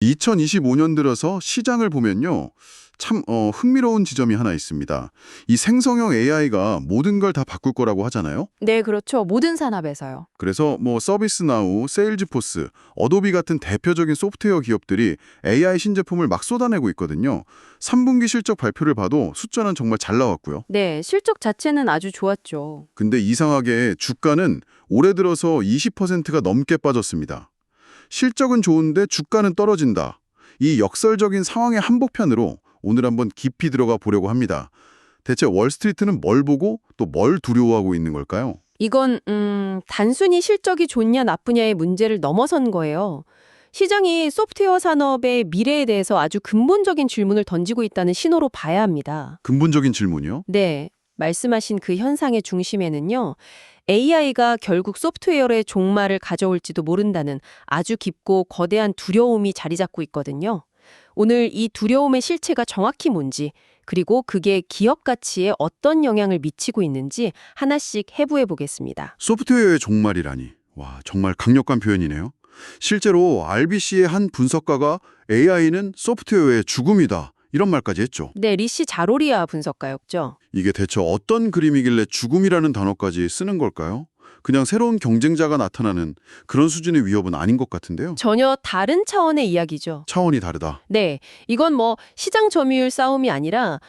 2025년 들어서 시장을 보면요. 참 흥미로운 지점이 하나 있습니다. 이 생성형 AI가 모든 걸 다 바꿀 거라고 하잖아요. 네, 그렇죠. 모든 산업에서요. 그래서 뭐 서비스나우, 세일즈포스, 어도비 같은 대표적인 소프트웨어 기업들이 AI 신제품을 막 쏟아내고 있거든요. 3분기 실적 발표를 봐도 숫자는 정말 잘 나왔고요. 네, 실적 자체는 아주 좋았죠. 근데 이상하게 주가는 올해 들어서 20%가 넘게 빠졌습니다. 실적은 좋은데 주가는 떨어진다. 이 역설적인 상황의 한복판으로 오늘 한번 깊이 들어가 보려고 합니다. 대체 월스트리트는 뭘 보고 또 뭘 두려워하고 있는 걸까요? 이건 단순히 실적이 좋냐 나쁘냐의 문제를 넘어선 거예요. 시장이 소프트웨어 산업의 미래에 대해서 아주 근본적인 질문을 던지고 있다는 신호로 봐야 합니다. 근본적인 질문이요? 네, 말씀하신 그 현상의 중심에는요. AI가 결국 소프트웨어의 종말을 가져올지도 모른다는 아주 깊고 거대한 두려움이 자리 잡고 있거든요. 오늘 이 두려움의 실체가 정확히 뭔지, 그리고 그게 기업 가치에 어떤 영향을 미치고 있는지 하나씩 해부해 보겠습니다. 소프트웨어의 종말이라니. 와, 정말 강력한 표현이네요. 실제로 RBC의 한 분석가가 AI는 소프트웨어의 죽음이다. 이런 말까지 했죠. 네, 리시 자로리아 분석가였죠. 이게 대체 어떤 그림이길래 죽음이라는 단어까지 쓰는 걸까요? 그냥 새로운 경쟁자가 나타나는 그런 수준의 위협은 아닌 것 같은데요. 전혀 다른 차원의 이야기죠. 차원이 다르다. 네, 이건 뭐 시장 점유율 싸움이 아니라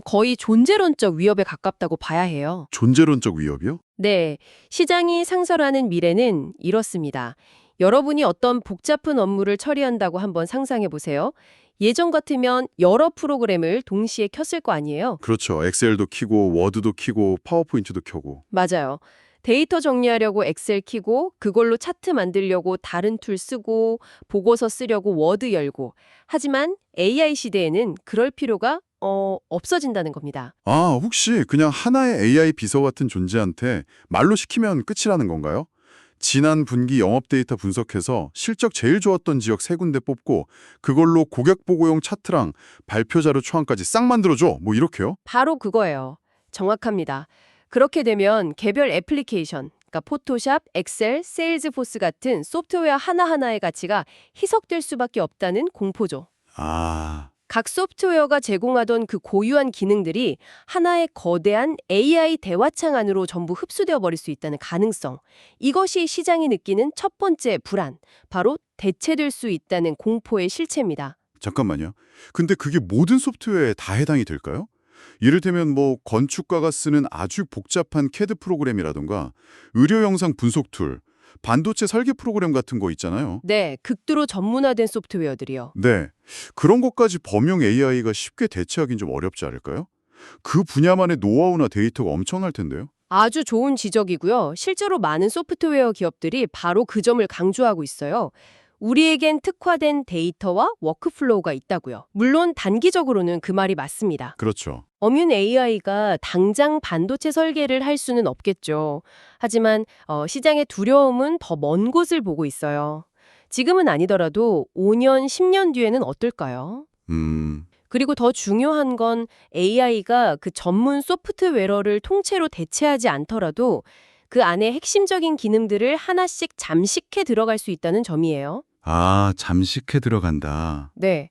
거의 존재론적 위협에 가깝다고 봐야 해요. 존재론적 위협이요? 네, 시장이 상설하는 미래는 이렇습니다. 여러분이 어떤 복잡한 업무를 처리한다고 한번 상상해 보세요. 예전 같으면 여러 프로그램을 동시에 켰을 거 아니에요? 그렇죠. 엑셀도 키고 워드도 키고 파워포인트도 켜고. 맞아요. 데이터 정리하려고 엑셀 키고 그걸로 차트 만들려고 다른 툴 쓰고 보고서 쓰려고 워드 열고. 하지만 AI 시대에는 그럴 필요가 없어진다는 겁니다. 아, 혹시 그냥 하나의 AI 비서 같은 존재한테 말로 시키면 끝이라는 건가요? 지난 분기 영업 데이터 분석해서 실적 제일 좋았던 지역 3군데 뽑고 그걸로 고객 보고용 차트랑 발표 자료 초안까지 싹 만들어줘. 뭐 이렇게요? 바로 그거예요. 정확합니다. 그렇게 되면 개별 애플리케이션, 그러니까 포토샵, 엑셀, 세일즈포스 같은 소프트웨어 하나하나의 가치가 희석될 수밖에 없다는 공포죠. 아, 각 소프트웨어가 제공하던 그 고유한 기능들이 하나의 거대한 AI 대화창 안으로 전부 흡수되어 버릴 수 있다는 가능성. 이것이 시장이 느끼는 첫 번째 불안, 바로 대체될 수 있다는 공포의 실체입니다. 잠깐만요. 근데 그게 모든 소프트웨어에 다 해당이 될까요? 이를테면 뭐 건축가가 쓰는 아주 복잡한 CAD 프로그램이라던가 의료 영상 분석 툴, 반도체 설계 프로그램 같은 거 있잖아요. 네, 극도로 전문화된 소프트웨어들이요. 네, 그런 것까지 범용 AI가 쉽게 대체하긴 좀 어렵지 않을까요? 그 분야만의 노하우나 데이터가 엄청날 텐데요. 아주 좋은 지적이고요. 실제로 많은 소프트웨어 기업들이 바로 그 점을 강조하고 있어요. 우리에겐 특화된 데이터와 워크플로우가 있다고요. 물론 단기적으로는 그 말이 맞습니다. 그렇죠. 엄윤 AI가 당장 반도체 설계를 할 수는 없겠죠. 하지만 시장의 두려움은 더 먼 곳을 보고 있어요. 지금은 아니더라도 5년, 10년 뒤에는 어떨까요? 그리고 더 중요한 건 AI가 그 전문 소프트웨어를 통째로 대체하지 않더라도 그 안에 핵심적인 기능들을 하나씩 잠식해 들어갈 수 있다는 점이에요. 아, 잠식해 들어간다. 네.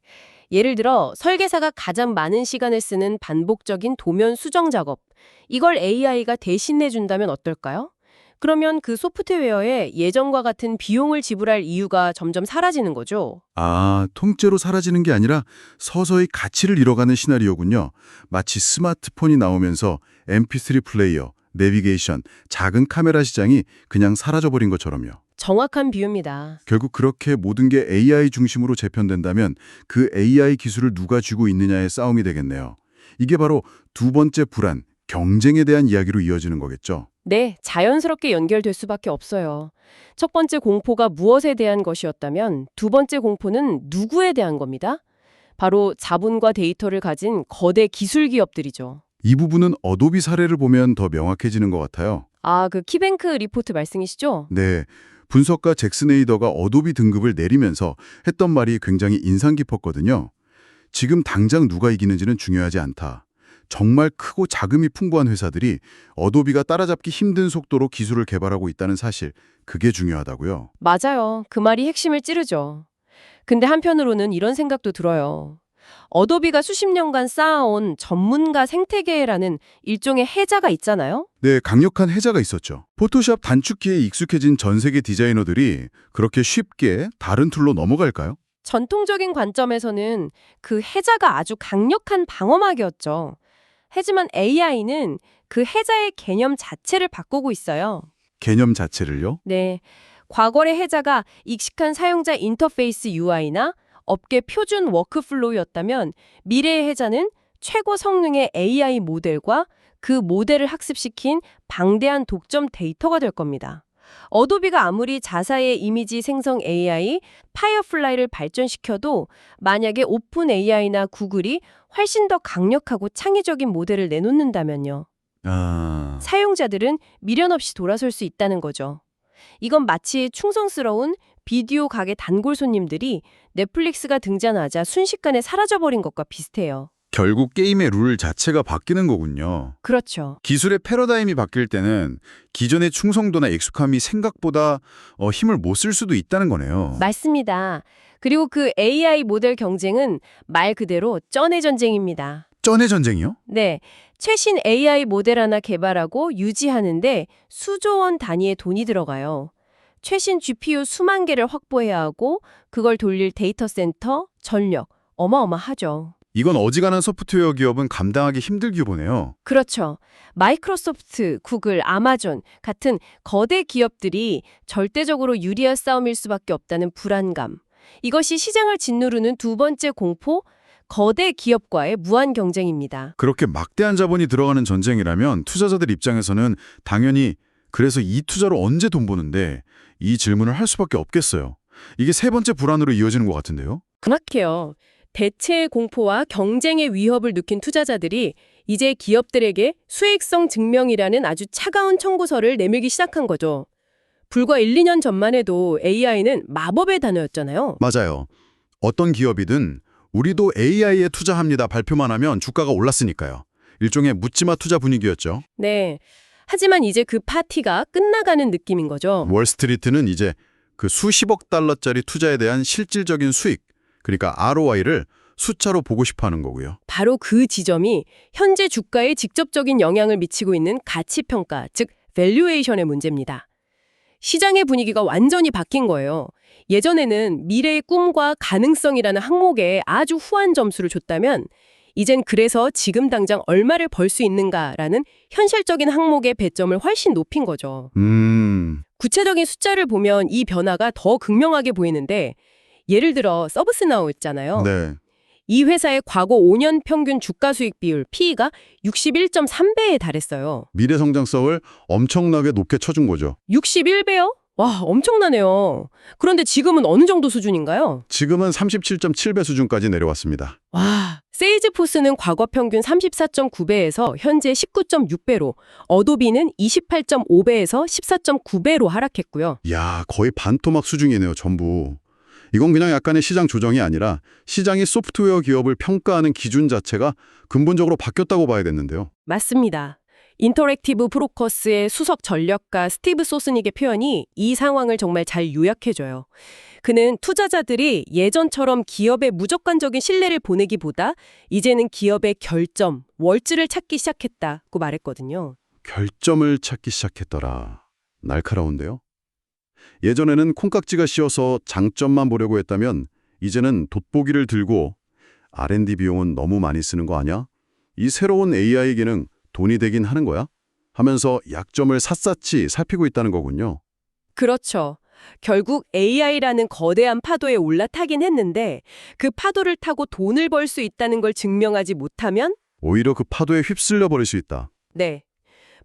예를 들어 설계사가 가장 많은 시간을 쓰는 반복적인 도면 수정 작업. 이걸 AI가 대신해 준다면 어떨까요? 그러면 그 소프트웨어에 예전과 같은 비용을 지불할 이유가 점점 사라지는 거죠. 아, 통째로 사라지는 게 아니라 서서히 가치를 잃어가는 시나리오군요. 마치 스마트폰이 나오면서 MP3 플레이어, 내비게이션, 작은 카메라 시장이 그냥 사라져버린 것처럼요. 정확한 비유입니다. 결국 그렇게 모든 게 AI 중심으로 재편된다면 그 AI 기술을 누가 쥐고 있느냐의 싸움이 되겠네요. 이게 바로 두 번째 불안, 경쟁에 대한 이야기로 이어지는 거겠죠. 네, 자연스럽게 연결될 수밖에 없어요. 첫 번째 공포가 무엇에 대한 것이었다면 두 번째 공포는 누구에 대한 겁니다. 바로 자본과 데이터를 가진 거대 기술 기업들이죠. 이 부분은 어도비 사례를 보면 더 명확해지는 것 같아요. 아, 그 키뱅크 리포트 말씀이시죠? 네, 분석가 잭슨 에이더가 어도비 등급을 내리면서 했던 말이 굉장히 인상 깊었거든요. 지금 당장 누가 이기는지는 중요하지 않다. 정말 크고 자금이 풍부한 회사들이 어도비가 따라잡기 힘든 속도로 기술을 개발하고 있다는 사실, 그게 중요하다고요. 맞아요. 그 말이 핵심을 찌르죠. 근데 한편으로는 이런 생각도 들어요. 어도비가 수십 년간 쌓아온 전문가 생태계라는 일종의 해자가 있잖아요. 네, 강력한 해자가 있었죠. 포토샵 단축키에 익숙해진 전 세계 디자이너들이 그렇게 쉽게 다른 툴로 넘어갈까요? 전통적인 관점에서는 그 해자가 아주 강력한 방어막이었죠. 하지만 AI는 그 해자의 개념 자체를 바꾸고 있어요. 개념 자체를요? 네. 과거의 해자가 익숙한 사용자 인터페이스 UI나 업계 표준 워크플로우였다면 미래의 해자는 최고 성능의 AI 모델과 그 모델을 학습시킨 방대한 독점 데이터가 될 겁니다. 어도비가 아무리 자사의 이미지 생성 AI, 파이어플라이를 발전시켜도 만약에 오픈 AI나 구글이 훨씬 더 강력하고 창의적인 모델을 내놓는다면요. 아, 사용자들은 미련 없이 돌아설 수 있다는 거죠. 이건 마치 충성스러운 비디오 가게 단골 손님들이 넷플릭스가 등장하자 순식간에 사라져버린 것과 비슷해요. 결국 게임의 룰 자체가 바뀌는 거군요. 그렇죠. 기술의 패러다임이 바뀔 때는 기존의 충성도나 익숙함이 생각보다 힘을 못 쓸 수도 있다는 거네요. 맞습니다. 그리고 그 AI 모델 경쟁은 말 그대로 쩐의 전쟁입니다. 쩐의 전쟁이요? 네, 최신 AI 모델 하나 개발하고 유지하는데 수조 원 단위의 돈이 들어가요. 최신 GPU 수만 개를 확보해야 하고 그걸 돌릴 데이터 센터, 전력, 어마어마하죠. 이건 어지간한 소프트웨어 기업은 감당하기 힘들게 보네요. 그렇죠. 마이크로소프트, 구글, 아마존 같은 거대 기업들이 절대적으로 유리한 싸움일 수밖에 없다는 불안감. 이것이 시장을 짓누르는 두 번째 공포, 거대 기업과의 무한 경쟁입니다. 그렇게 막대한 자본이 들어가는 전쟁이라면 투자자들 입장에서는 당연히 그래서 이 투자로 언제 돈 버는데 이 질문을 할 수밖에 없겠어요. 이게 세 번째 불안으로 이어지는 것 같은데요. 그렇게요. 대체의 공포와 경쟁의 위협을 느낀 투자자들이 이제 기업들에게 수익성 증명이라는 아주 차가운 청구서를 내밀기 시작한 거죠. 불과 1, 2년 전만 해도 AI는 마법의 단어였잖아요. 맞아요. 어떤 기업이든 우리도 AI에 투자합니다 발표만 하면 주가가 올랐으니까요. 일종의 묻지마 투자 분위기였죠. 네. 하지만 이제 그 파티가 끝나가는 느낌인 거죠. 월스트리트는 이제 그 수십억 달러짜리 투자에 대한 실질적인 수익, 그러니까 ROI를 숫자로 보고 싶어 하는 거고요. 바로 그 지점이 현재 주가에 직접적인 영향을 미치고 있는 가치평가, 즉 밸류에이션의 문제입니다. 시장의 분위기가 완전히 바뀐 거예요. 예전에는 미래의 꿈과 가능성이라는 항목에 아주 후한 점수를 줬다면 이젠 그래서 지금 당장 얼마를 벌 수 있는가라는 현실적인 항목의 배점을 훨씬 높인 거죠. 구체적인 숫자를 보면 이 변화가 더 극명하게 보이는데 예를 들어 서브스나우 있잖아요. 네. 이 회사의 과거 5년 평균 주가 수익 비율 P가 61.3배에 달했어요. 미래 성장성을 엄청나게 높게 쳐준 거죠. 61배요? 와, 엄청나네요. 그런데 지금은 어느 정도 수준인가요? 지금은 37.7배 수준까지 내려왔습니다. 와, 세일즈포스는 과거 평균 34.9배에서 현재 19.6배로, 어도비는 28.5배에서 14.9배로 하락했고요. 야, 거의 반토막 수준이네요, 전부. 이건 그냥 약간의 시장 조정이 아니라 시장이 소프트웨어 기업을 평가하는 기준 자체가 근본적으로 바뀌었다고 봐야겠는데요. 맞습니다. 인터랙티브 프로커스의 수석 전략가 스티브 소스닉의 표현이 이 상황을 정말 잘 요약해줘요. 그는 투자자들이 예전처럼 기업의 무조건적인 신뢰를 보내기보다 이제는 기업의 결점, 월즈를 찾기 시작했다고 말했거든요. 결점을 찾기 시작했더라. 날카로운데요? 예전에는 콩깍지가 씌어서 장점만 보려고 했다면 이제는 돋보기를 들고 R&D 비용은 너무 많이 쓰는 거 아니야? 이 새로운 AI 기능 돈이 되긴 하는 거야? 하면서 약점을 샅샅이 살피고 있다는 거군요. 그렇죠. 결국 AI라는 거대한 파도에 올라타긴 했는데 그 파도를 타고 돈을 벌 수 있다는 걸 증명하지 못하면 오히려 그 파도에 휩쓸려 버릴 수 있다. 네,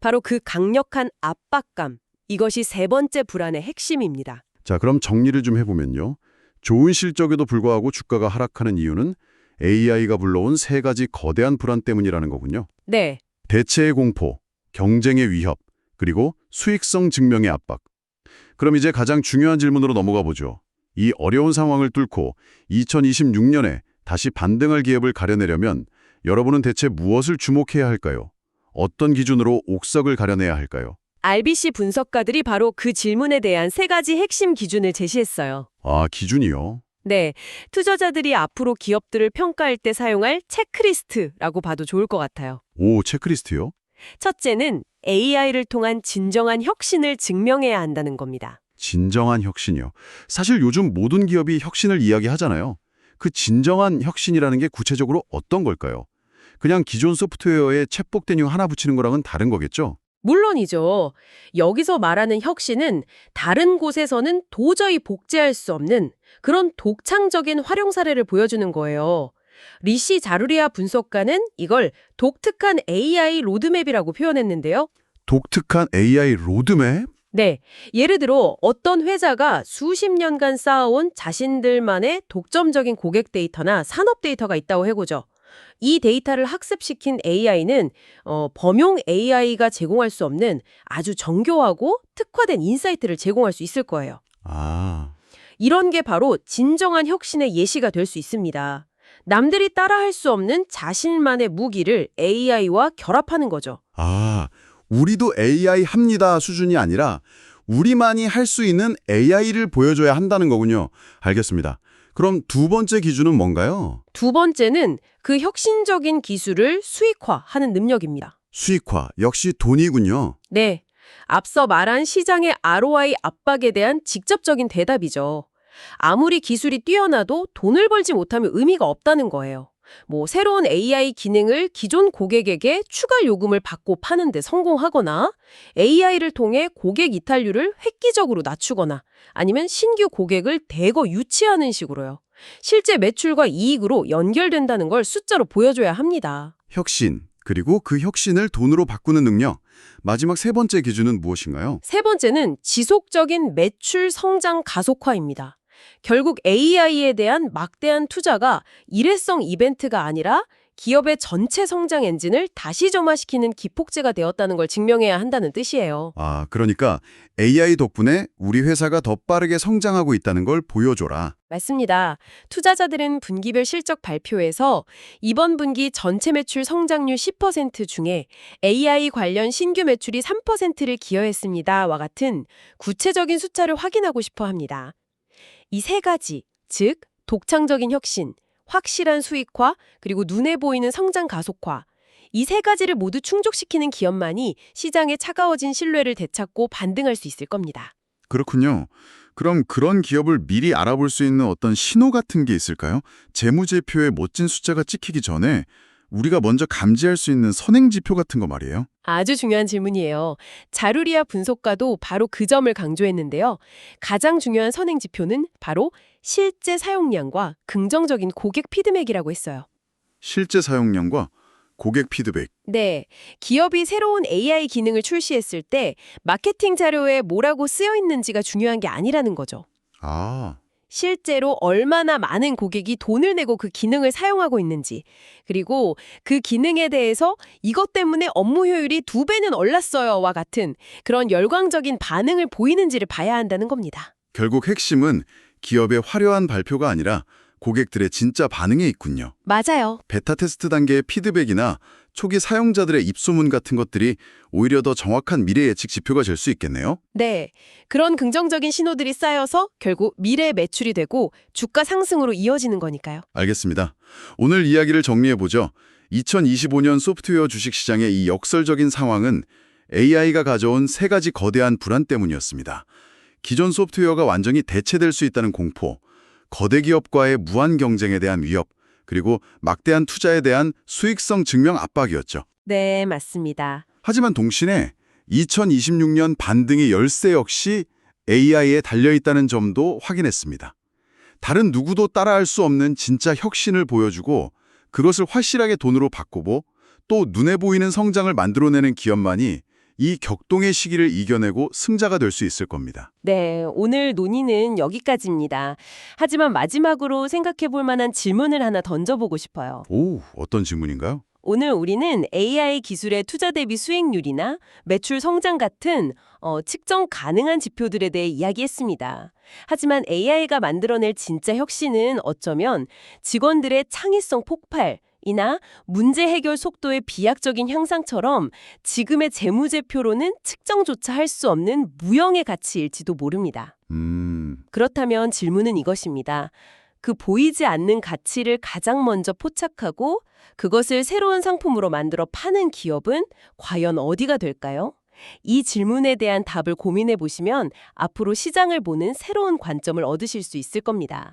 바로 그 강력한 압박감, 이것이 세 번째 불안의 핵심입니다. 자, 그럼 정리를 좀 해보면요. 좋은 실적에도 불구하고 주가가 하락하는 이유는 AI가 불러온 세 가지 거대한 불안 때문이라는 거군요. 네, 대체의 공포, 경쟁의 위협, 그리고 수익성 증명의 압박. 그럼 이제 가장 중요한 질문으로 넘어가 보죠. 이 어려운 상황을 뚫고 2026년에 다시 반등할 기업을 가려내려면 여러분은 대체 무엇을 주목해야 할까요? 어떤 기준으로 옥석을 가려내야 할까요? RBC 분석가들이 바로 그 질문에 대한 세 가지 핵심 기준을 제시했어요. 아, 기준이요? 네, 투자자들이 앞으로 기업들을 평가할 때 사용할 체크리스트라고 봐도 좋을 것 같아요. 오, 체크리스트요? 첫째는 AI를 통한 진정한 혁신을 증명해야 한다는 겁니다. 진정한 혁신이요. 사실 요즘 모든 기업이 혁신을 이야기하잖아요. 그 진정한 혁신이라는 게 구체적으로 어떤 걸까요? 그냥 기존 소프트웨어에 챗복 대뉴 하나 붙이는 거랑은 다른 거겠죠? 물론이죠. 여기서 말하는 혁신은 다른 곳에서는 도저히 복제할 수 없는 그런 독창적인 활용 사례를 보여주는 거예요. 리시 자루리아 분석가는 이걸 독특한 AI 로드맵이라고 표현했는데요. 독특한 AI 로드맵? 네, 예를 들어 어떤 회사가 수십 년간 쌓아온 자신들만의 독점적인 고객 데이터나 산업 데이터가 있다고 해보죠. 이 데이터를 학습시킨 AI는 범용 AI가 제공할 수 없는 아주 정교하고 특화된 인사이트를 제공할 수 있을 거예요. 아, 이런 게 바로 진정한 혁신의 예시가 될 수 있습니다. 남들이 따라할 수 없는 자신만의 무기를 AI와 결합하는 거죠. 우리도 AI 합니다 수준이 아니라 우리만이 할 수 있는 AI를 보여줘야 한다는 거군요. 알겠습니다. 그럼 두 번째 기준은 뭔가요? 두 번째는 그 혁신적인 기술을 수익화하는 능력입니다. 수익화, 역시 돈이군요. 네, 앞서 말한 시장의 ROI 압박에 대한 직접적인 대답이죠. 아무리 기술이 뛰어나도 돈을 벌지 못하면 의미가 없다는 거예요. 새로운 AI 기능을 기존 고객에게 추가 요금을 받고 파는데 성공하거나 AI를 통해 고객 이탈률을 획기적으로 낮추거나 아니면 신규 고객을 대거 유치하는 식으로요. 실제 매출과 이익으로 연결된다는 걸 숫자로 보여줘야 합니다. 혁신, 그리고 그 혁신을 돈으로 바꾸는 능력. 마지막 세 번째 기준은 무엇인가요? 세 번째는 지속적인 매출 성장 가속화입니다. 결국 AI에 대한 막대한 투자가 일회성 이벤트가 아니라 기업의 전체 성장 엔진을 다시 점화시키는 기폭제가 되었다는 걸 증명해야 한다는 뜻이에요. 그러니까 AI 덕분에 우리 회사가 더 빠르게 성장하고 있다는 걸 보여줘라. 맞습니다. 투자자들은 분기별 실적 발표에서 이번 분기 전체 매출 성장률 10% 중에 AI 관련 신규 매출이 3%를 기여했습니다와 같은 구체적인 숫자를 확인하고 싶어 합니다. 이 세 가지, 즉 독창적인 혁신, 확실한 수익화, 그리고 눈에 보이는 성장 가속화, 이 세 가지를 모두 충족시키는 기업만이 시장에 차가워진 신뢰를 되찾고 반등할 수 있을 겁니다. 그렇군요. 그럼 그런 기업을 미리 알아볼 수 있는 어떤 신호 같은 게 있을까요? 재무제표에 멋진 숫자가 찍히기 전에 우리가 먼저 감지할 수 있는 선행지표 같은 거 말이에요. 아주 중요한 질문이에요. 자루리아 분석가도 바로 그 점을 강조했는데요. 가장 중요한 선행 지표는 바로 실제 사용량과 긍정적인 고객 피드백이라고 했어요. 실제 사용량과 고객 피드백. 네, 기업이 새로운 AI 기능을 출시했을 때 마케팅 자료에 뭐라고 쓰여 있는지가 중요한 게 아니라는 거죠. 실제로 얼마나 많은 고객이 돈을 내고 그 기능을 사용하고 있는지, 그리고 그 기능에 대해서 이것 때문에 업무 효율이 2배는 올랐어요와 같은 그런 열광적인 반응을 보이는지를 봐야 한다는 겁니다. 결국 핵심은 기업의 화려한 발표가 아니라 고객들의 진짜 반응에 있군요. 맞아요. 베타 테스트 단계의 피드백이나 초기 사용자들의 입소문 같은 것들이 오히려 더 정확한 미래 예측 지표가 될 수 있겠네요. 네, 그런 긍정적인 신호들이 쌓여서 결국 미래 매출이 되고 주가 상승으로 이어지는 거니까요. 알겠습니다. 오늘 이야기를 정리해보죠. 2025년 소프트웨어 주식시장의 이 역설적인 상황은 AI가 가져온 세 가지 거대한 불안 때문이었습니다. 기존 소프트웨어가 완전히 대체될 수 있다는 공포, 거대 기업과의 무한 경쟁에 대한 위협, 그리고 막대한 투자에 대한 수익성 증명 압박이었죠. 네, 맞습니다. 하지만 동시에 2026년 반등의 열쇠 역시 AI에 달려있다는 점도 확인했습니다. 다른 누구도 따라할 수 없는 진짜 혁신을 보여주고 그것을 확실하게 돈으로 바꾸고 또 눈에 보이는 성장을 만들어내는 기업만이 이 격동의 시기를 이겨내고 승자가 될 수 있을 겁니다. 네, 오늘 논의는 여기까지입니다. 하지만 마지막으로 생각해 볼 만한 질문을 하나 던져보고 싶어요. 어떤 질문인가요? 오늘 우리는 AI 기술의 투자 대비 수익률이나 매출 성장 같은 측정 가능한 지표들에 대해 이야기했습니다. 하지만 AI가 만들어낼 진짜 혁신은 어쩌면 직원들의 창의성 폭발이나 문제 해결 속도의 비약적인 향상처럼 지금의 재무제표로는 측정조차 할 수 없는 무형의 가치일지도 모릅니다. 그렇다면 질문은 이것입니다. 그 보이지 않는 가치를 가장 먼저 포착하고 그것을 새로운 상품으로 만들어 파는 기업은 과연 어디가 될까요? 이 질문에 대한 답을 고민해 보시면 앞으로 시장을 보는 새로운 관점을 얻으실 수 있을 겁니다.